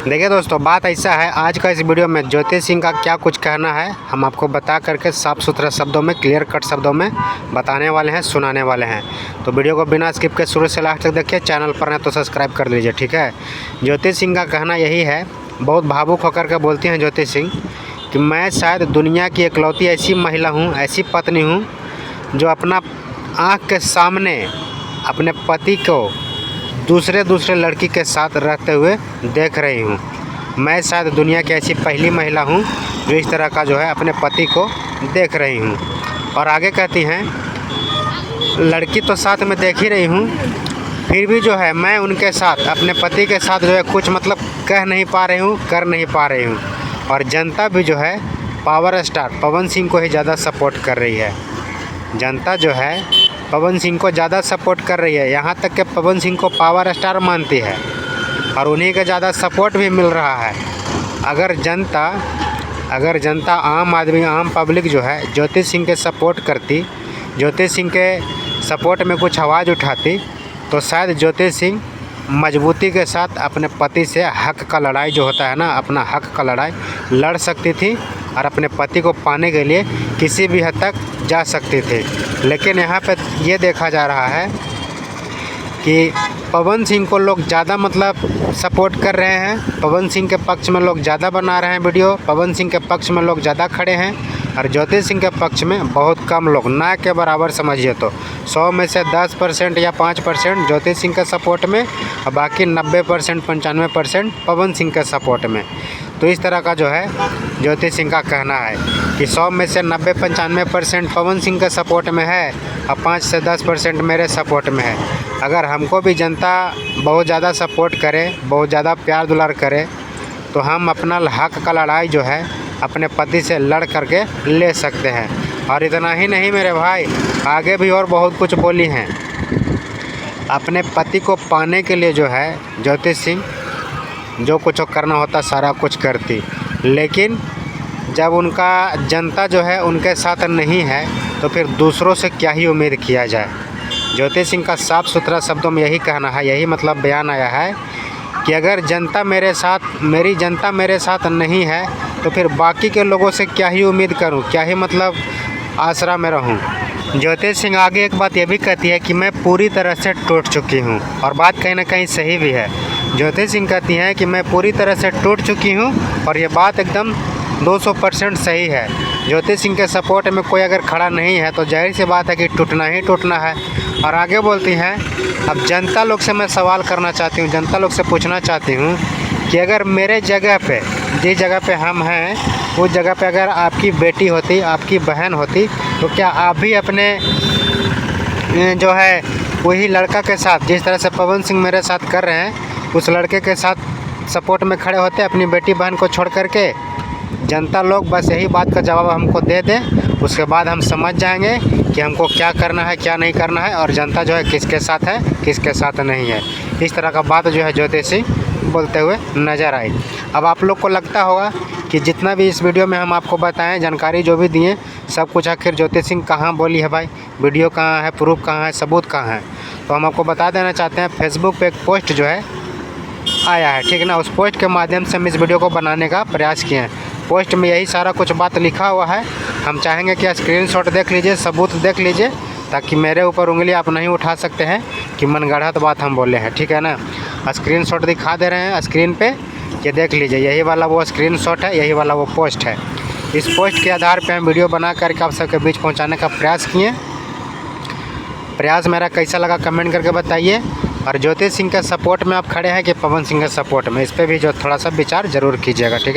देखिए दोस्तों, बात ऐसा है, आज का इस वीडियो में ज्योतिष सिंह का क्या कुछ कहना है हम आपको बता करके साफ़ सुथरा शब्दों में, क्लियर कट शब्दों में बताने वाले हैं, सुनाने वाले हैं। तो वीडियो को बिना स्किप के शुरू से लास्ट तक देखिए। चैनल पर हैं तो सब्सक्राइब कर लीजिए, ठीक है। ज्योतिष सिंह का कहना यही है, बहुत भावुक होकर के बोलती हैं ज्योतिष सिंह कि मैं शायद दुनिया की इकलौती ऐसी महिला हूँ, ऐसी पत्नी हूँ जो अपना आँख के सामने अपने पति को दूसरे लड़की के साथ रहते हुए देख रही हूँ। मैं शायद दुनिया की ऐसी पहली महिला हूँ जो इस तरह का जो है अपने पति को देख रही हूँ। और आगे कहती हैं, लड़की तो साथ में देख ही रही हूँ, फिर भी जो है मैं उनके साथ, अपने पति के साथ जो है कुछ मतलब कह नहीं पा रही हूँ, कर नहीं पा रही हूँ। और जनता भी जो है पावर स्टार पवन सिंह को ही ज़्यादा सपोर्ट कर रही है। जनता जो है पवन सिंह को ज़्यादा सपोर्ट कर रही है, यहाँ तक कि पवन सिंह को पावर स्टार मानती है और उन्हीं का ज़्यादा सपोर्ट भी मिल रहा है। अगर जनता आम आदमी, आम पब्लिक जो है ज्योतिष सिंह के सपोर्ट करती, ज्योतिष सिंह के सपोर्ट में कुछ आवाज़ उठाती, तो शायद ज्योतिष सिंह मजबूती के साथ अपने पति से हक का लड़ाई जो होता है ना, अपना हक का लड़ाई लड़ सकती थी और अपने पति को पाने के लिए किसी भी हद तक जा सकती थी। लेकिन यहाँ पे ये देखा जा रहा है कि पवन सिंह को लोग ज़्यादा मतलब सपोर्ट कर रहे हैं, पवन सिंह के पक्ष में लोग ज़्यादा बना रहे हैं वीडियो, पवन सिंह के पक्ष में लोग ज़्यादा खड़े हैं और ज्योतिष सिंह के पक्ष में बहुत कम लोग, ना के बराबर समझिए तो 100 में से 10% या 5% ज्योतिष सिंह के सपोर्ट में और बाकी 90% 95% पवन सिंह के सपोर्ट में। तो इस तरह का जो है ज्योतिष सिंह का कहना है कि 100 में से 90-95% पवन सिंह के सपोर्ट में है और 5 से 10% मेरे सपोर्ट में है। अगर हमको भी जनता बहुत ज़्यादा सपोर्ट करे, बहुत ज़्यादा प्यार दुलार करे, तो हम अपना हक का लड़ाई जो है अपने पति से लड़ करके ले सकते हैं। और इतना ही नहीं मेरे भाई, आगे भी और बहुत कुछ बोली हैं। अपने पति को पाने के लिए जो है ज्योतिष सिंह जो कुछ करना होता सारा कुछ करती, लेकिन जब उनका जनता जो है उनके साथ नहीं है तो फिर दूसरों से क्या ही उम्मीद किया जाए। ज्योतिष सिंह का साफ़ सुथरा शब्दों में यही कहना है, यही मतलब बयान आया है कि अगर जनता मेरे साथ, मेरी जनता मेरे साथ नहीं है तो फिर बाकी के लोगों से क्या ही उम्मीद करूं, क्या ही मतलब आसरा में रहूं। ज्योतिष सिंह आगे एक बात ये भी कहती है कि मैं पूरी तरह से टूट चुकी हूं, और बात कहीं ना कहीं सही भी है। ज्योतिष सिंह कहती हैं कि मैं पूरी तरह से टूट चुकी हूं और ये बात एकदम 200% सही है। ज्योतिष सिंह के सपोर्ट में कोई अगर खड़ा नहीं है तो जाहिर सी बात है कि टूटना ही टूटना है। और आगे बोलती हैं, अब जनता लोग से मैं सवाल करना चाहती हूँ, जनता लोग से पूछना चाहती हूँ कि अगर मेरे जगह पे, जिस जगह पे हम हैं उस जगह पे अगर आपकी बेटी होती, आपकी बहन होती, तो क्या आप भी अपने जो है वही लड़का के साथ, जिस तरह से पवन सिंह मेरे साथ कर रहे हैं, उस लड़के के साथ सपोर्ट में खड़े होते अपनी बेटी बहन को छोड़ करके? जनता लोग बस यही बात का जवाब हमको दे दें, उसके बाद हम समझ जाएंगे कि हमको क्या करना है, क्या नहीं करना है, और जनता जो है किसके साथ है, किसके साथ नहीं है। इस तरह का बात जो है ज्योतिष सिंह बोलते हुए नज़र आई। अब आप लोग को लगता होगा कि जितना भी इस वीडियो में हम आपको बताएं, जानकारी जो भी दिए, सब कुछ आखिर ज्योतिष सिंह कहाँ बोली है भाई, वीडियो कहाँ है, प्रूफ कहाँ है, सबूत कहाँ है। तो हम आपको बता देना चाहते हैं, फेसबुक पर एक पोस्ट जो है आया है, ठीक है ना, उस पोस्ट के माध्यम से हम इस वीडियो को बनाने का प्रयास किए हैं। पोस्ट में यही सारा कुछ बात लिखा हुआ है। हम चाहेंगे कि स्क्रीनशॉट देख लीजिए, सबूत देख लीजिए, ताकि मेरे ऊपर उंगली आप नहीं उठा सकते हैं कि मनगढ़ंत बात हम बोले हैं, ठीक है ना। स्क्रीनशॉट दिखा दे रहे हैं स्क्रीन पे, ये देख लीजिए, यही वाला वो स्क्रीनशॉट है, यही वाला वो पोस्ट है। इस पोस्ट के आधार पर हम वीडियो बना करके आप सबके बीच पहुँचाने का प्रयास किए। प्रयास मेरा कैसा लगा कमेंट करके बताइए। और ज्योतिष सिंह के सपोर्ट में आप खड़े हैं कि पवन सिंह के सपोर्ट में, इस पर भी जो थोड़ा सा विचार ज़रूर कीजिएगा, ठीक है।